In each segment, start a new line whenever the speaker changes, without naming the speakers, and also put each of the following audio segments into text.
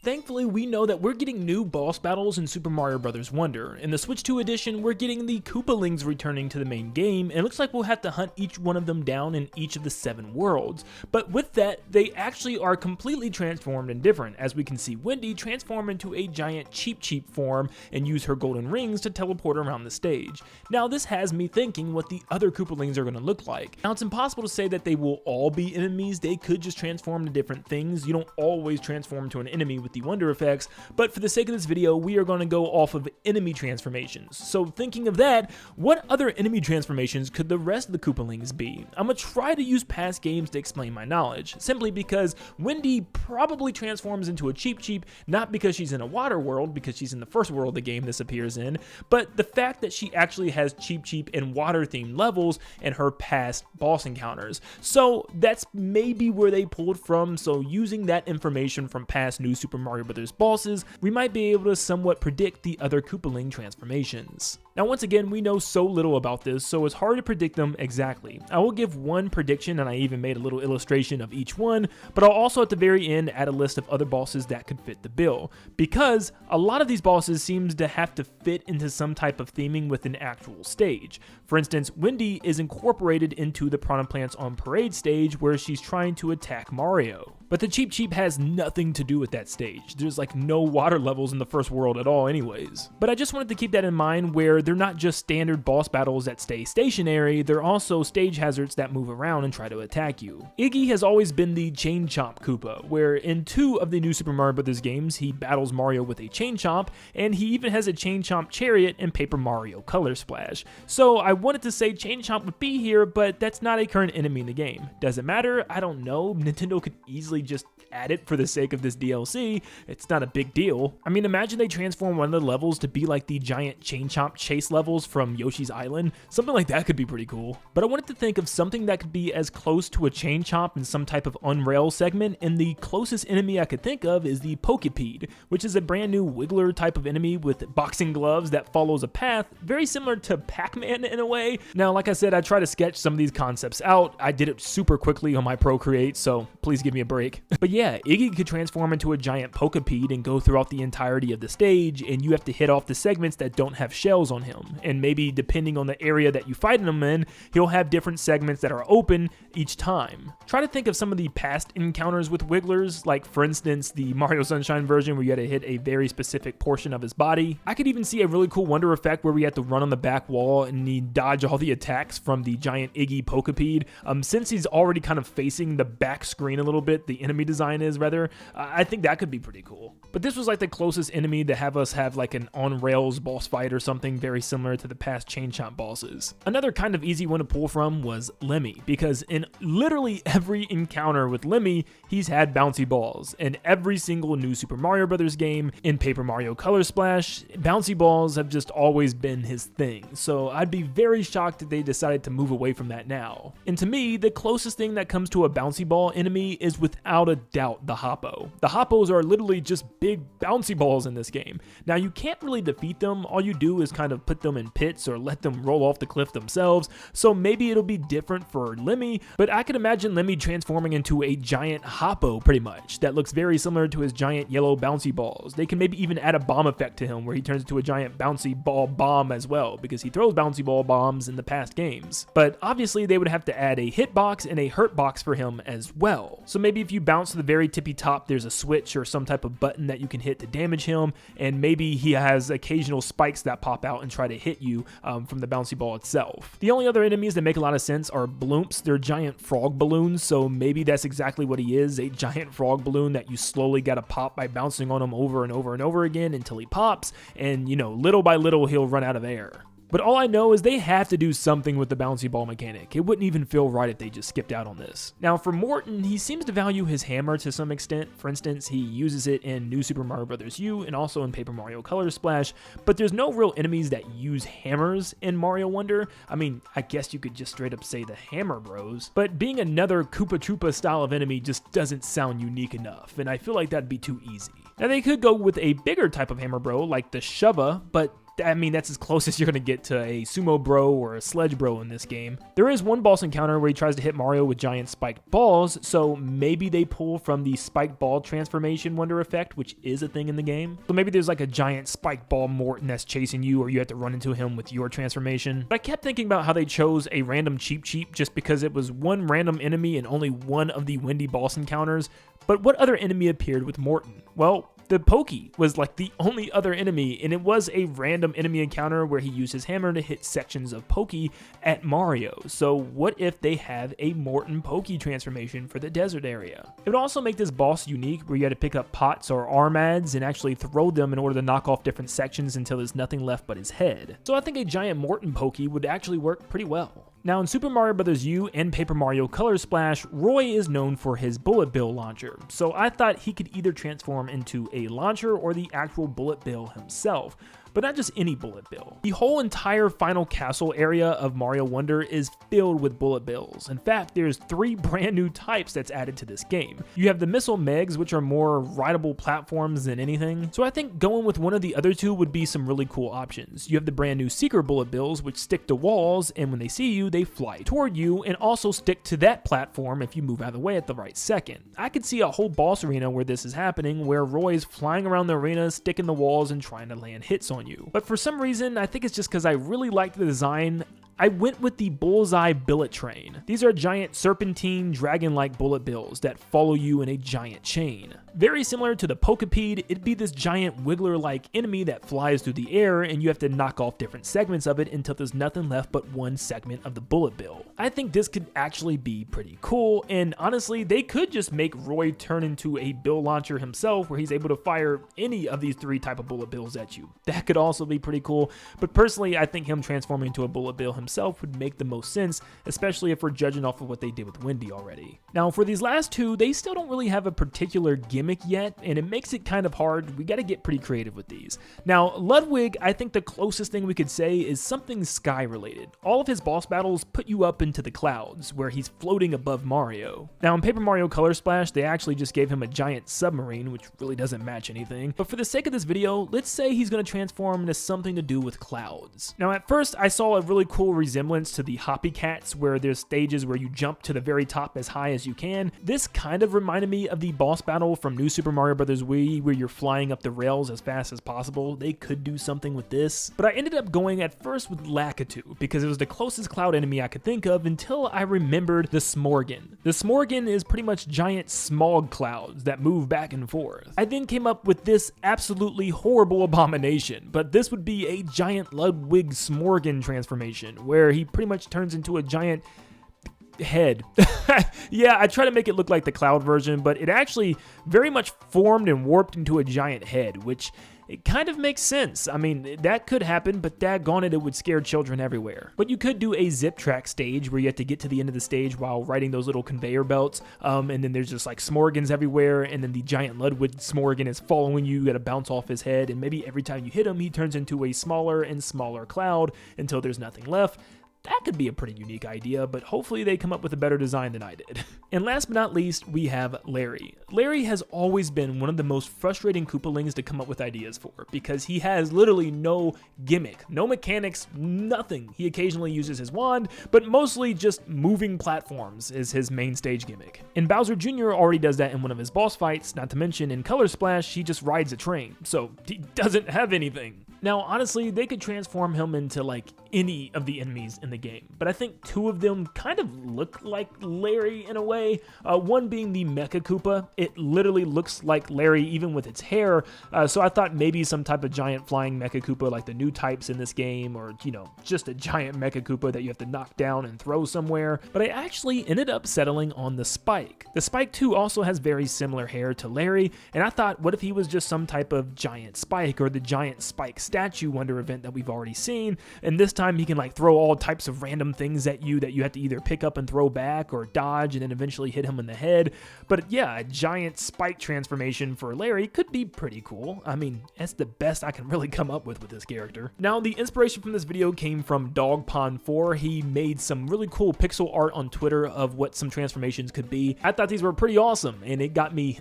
thankfully we know that we're getting new boss battles in Super Mario Bros. Wonder. In the Switch 2 edition, we're getting the Koopalings returning to the main game, and it looks like we'll have to hunt each one of them down in each of the 7 worlds. But with that, they actually are completely transformed and different, as we can see Wendy transform into a giant Cheep form and use her golden rings to teleport around the stage. Now this has me thinking what the other Koopalings are going to look like. Now it's impossible to say that they will all be enemies, they could just transform to different things. You don't always transform to an enemy with the Wonder effects, but for the sake of this video, we are going to go off of enemy transformations. So thinking of that, what other enemy transformations could the rest of the Koopalings be? I'm going to try to use past games to explain my knowledge, simply because Wendy probably transforms into a Cheep, not because she's in a water world, because she's in the first world of the game this appears in, but the fact that she actually has Cheep and water themed levels in her past boss encounters. So that's maybe where they pulled from, so using that information from past new Super Mario Bros. Bosses, we might be able to somewhat predict the other Koopaling transformations. Now once again, we know so little about this, so it's hard to predict them exactly. I will give one prediction, and I even made a little illustration of each one, but I'll also at the very end add a list of other bosses that could fit the bill, because a lot of these bosses seems to have to fit into some type of theming with an actual stage. For instance, Wendy is incorporated into the Piranha Plants on Parade stage where she's trying to attack Mario. But the Cheep has nothing to do with that stage. There's like no water levels in the first world at all anyways. But I just wanted to keep that in mind where they're not just standard boss battles that stay stationary, they're also stage hazards that move around and try to attack you. Iggy has always been the Chain Chomp Koopa, where in 2 of the new Super Mario Bros. Games, he battles Mario with a Chain Chomp, and he even has a Chain Chomp Chariot in Paper Mario Color Splash. So I wanted to say Chain Chomp would be here, but that's not a current enemy in the game. Does it matter? I don't know. Nintendo could easily just add it for the sake of this DLC. It's not a big deal. I mean, imagine they transform one of the levels to be like the giant Chain Chomp chase levels from Yoshi's Island. Something like that could be pretty cool. But I wanted to think of something that could be as close to a Chain Chomp in some type of Unrail segment, and the closest enemy I could think of is the Pokeipede, which is a brand new Wiggler type of enemy with boxing gloves that follows a path very similar to Pac-Man in a way. Now, like I said, I try to sketch some of these concepts out. I did it super quickly on my Procreate, so please give me a break. But yeah, Iggy could transform into a giant Pokeipede and go throughout the entirety of the stage, and you have to hit off the segments that don't have shells on him. And maybe depending on the area that you fight him in, he'll have different segments that are open each time. Try to think of some of the past encounters with Wigglers, like for instance, the Mario Sunshine version where you had to hit a very specific portion of his body. I could even see a really cool Wonder effect where we had to run on the back wall and he dodge all the attacks from the giant Iggy Pokeipede. Since he's already kind of facing the back screen a little bit, the enemy design is rather, I think that could be pretty cool. But this was like the closest enemy to have us have like an on-rails boss fight or something very similar to the past Chain Chomp bosses. Another kind of easy one to pull from was Lemmy, because in literally every encounter with Lemmy, he's had bouncy balls. In every single new Super Mario Bros. Game, in Paper Mario Color Splash, bouncy balls have just always been his thing. So I'd be very shocked if they decided to move away from that now. And to me, the closest thing that comes to a bouncy ball enemy is without a doubt the Hoppo. The Hoppos are literally just big bouncy balls in this game. Now you can't really defeat them, all you do is kind of put them in pits or let them roll off the cliff themselves, so maybe it'll be different for Lemmy, but I could imagine Lemmy transforming into a giant Hoppo pretty much, that looks very similar to his giant yellow bouncy balls. They can maybe even add a bomb effect to him where he turns into a giant bouncy ball bomb as well, because he throws bouncy ball bombs in the past games. But obviously they would have to add a hitbox and a hurt box for him as well. So maybe if you bounce to the very tippy top, there's a switch or some type of button that you can hit to damage him, and maybe he has occasional spikes that pop out and try to hit you from the bouncy ball itself. The only other enemies that make a lot of sense are bloomps. They're giant frog balloons, so maybe that's exactly what he is, a giant frog balloon that you slowly gotta pop by bouncing on him over and over and over again until he pops, and you know, little by little he'll run out of air. But all I know is they have to do something with the bouncy ball mechanic. It wouldn't even feel right if they just skipped out on this. Now for Morton, he seems to value his hammer to some extent. For instance, he uses it in New Super Mario Bros. U and also in Paper Mario Color Splash, but there's no real enemies that use hammers in Mario Wonder. I mean, I guess you could just straight up say the Hammer Bros, but being another Koopa Troopa style of enemy just doesn't sound unique enough, and I feel like that'd be too easy. Now they could go with a bigger type of Hammer Bro like the Shova, but I mean, that's as close as you're gonna get to a sumo bro or a sledge bro in this game. There is one boss encounter where he tries to hit Mario with giant spiked balls, so maybe they pull from the spiked ball transformation wonder effect, which is a thing in the game. So maybe there's like a giant spiked ball Morton that's chasing you, or you have to run into him with your transformation. But I kept thinking about how they chose a random Cheep Cheep just because it was one random enemy and only one of the windy boss encounters. But what other enemy appeared with Morton? Well, the Pokey was like the only other enemy, and it was a random enemy encounter where he used his hammer to hit sections of Pokey at Mario. So what if they have a Morton Pokey transformation for the desert area? It would also make this boss unique, where you had to pick up pots or armads and actually throw them in order to knock off different sections until there's nothing left but his head. So I think a giant Morton Pokey would actually work pretty well. Now in Super Mario Bros. U and Paper Mario Color Splash, Roy is known for his bullet bill launcher, so I thought he could either transform into a launcher or the actual bullet bill himself. But not just any bullet bill. The whole entire final castle area of Mario Wonder is filled with bullet bills. In fact, there's 3 brand new types that's added to this game. You have the Missile Megs, which are more rideable platforms than anything. So I think going with one of the other two would be some really cool options. You have the brand new Seeker bullet bills, which stick to walls, and when they see you, they fly toward you and also stick to that platform if you move out of the way at the right second. I could see a whole boss arena where this is happening, where Roy's flying around the arena, sticking the walls, and trying to land hits on you. But for some reason, I think it's just because I really liked the design, I went with the Bullseye Billet Train. These are giant serpentine dragon-like bullet bills that follow you in a giant chain. Very similar to the Pokeipede, it'd be this giant wiggler-like enemy that flies through the air, and you have to knock off different segments of it until there's nothing left but one segment of the bullet bill. I think this could actually be pretty cool, and honestly, they could just make Roy turn into a bill launcher himself, where he's able to fire any of these 3 type of bullet bills at you. That could also be pretty cool, but personally, I think him transforming into a bullet bill himself would make the most sense, especially if we're judging off of what they did with Wendy already. Now, for these last 2, they still don't really have a particular gimmick yet, and it makes it kind of hard. We got to get pretty creative with these. Now, Ludwig, I think the closest thing we could say is something sky related. All of his boss battles put you up into the clouds, where he's floating above Mario. Now, in Paper Mario Color Splash, they actually just gave him a giant submarine, which really doesn't match anything. But for the sake of this video, let's say he's going to transform into something to do with clouds. Now, at first, I saw a really cool resemblance to the Hoppy Cats, where there's stages where you jump to the very top as high as you can. This kind of reminded me of the boss battle from New Super Mario Bros. Wii, where you're flying up the rails as fast as possible. They could do something with this, but I ended up going at first with Lakitu, because it was the closest cloud enemy I could think of until I remembered the Smorgan. The Smorgan is pretty much giant smog clouds that move back and forth. I then came up with this absolutely horrible abomination, but this would be a giant Ludwig Smorgan transformation, where he pretty much turns into a giant head. Yeah, I try to make it look like the cloud version, but it actually very much formed and warped into a giant head, which it kind of makes sense. I mean, that could happen, but daggone it, it would scare children everywhere. But you could do a zip track stage where you have to get to the end of the stage while riding those little conveyor belts, and then there's just like Smorgans everywhere, and then the giant Ludwig Smorgan is following you. You gotta bounce off his head, and maybe every time you hit him, he turns into a smaller and smaller cloud until there's nothing left. That could be a pretty unique idea, but hopefully they come up with a better design than I did. And last but not least, we have Larry. Larry has always been one of the most frustrating Koopalings to come up with ideas for, because he has literally no gimmick, no mechanics, nothing. He occasionally uses his wand, but mostly just moving platforms is his main stage gimmick. And Bowser Jr. already does that in one of his boss fights, not to mention in Color Splash, he just rides a train, so he doesn't have anything. Now, honestly, they could transform him into like any of the enemies in the game, but I think 2 of them kind of look like Larry in a way. One being the Mecha Koopa. It literally looks like Larry even with its hair, so I thought maybe some type of giant flying Mecha Koopa like the new types in this game, or, you know, just a giant Mecha Koopa that you have to knock down and throw somewhere. But I actually ended up settling on the Spike. The Spike 2 also has very similar hair to Larry, and I thought, what if he was just some type of giant Spike, or the giant Spike statue Wonder event that we've already seen, and this time he can like throw all types of random things at you that you have to either pick up and throw back or dodge and then eventually hit him in the head. But yeah, a giant Spike transformation for Larry could be pretty cool. I mean, that's the best I can really come up with this character. Now, the inspiration from this video came from Dog Pond 4. He made some really cool pixel art on Twitter of what some transformations could be. I thought these were pretty awesome, and it got me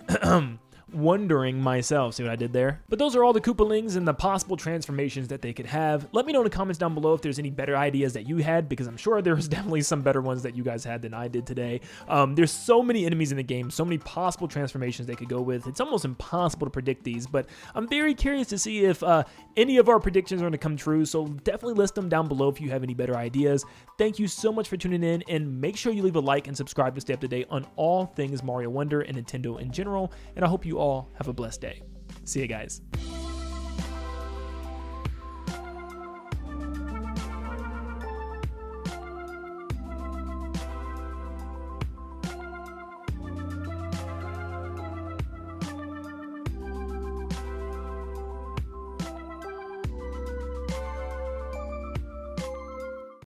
wondering myself. See what I did there? But those are all the Koopalings and the possible transformations that they could have. Let me know in the comments down below if there's any better ideas that you had, because I'm sure there's definitely some better ones that you guys had than I did today. There's so many enemies in the game, so many possible transformations they could go with. It's almost impossible to predict these, but I'm very curious to see if any of our predictions are going to come true, so definitely list them down below if you have any better ideas. Thank you so much for tuning in, and make sure you leave a like and subscribe to stay up to date on all things Mario Wonder and Nintendo in general, and I hope you all have a blessed day. See you guys.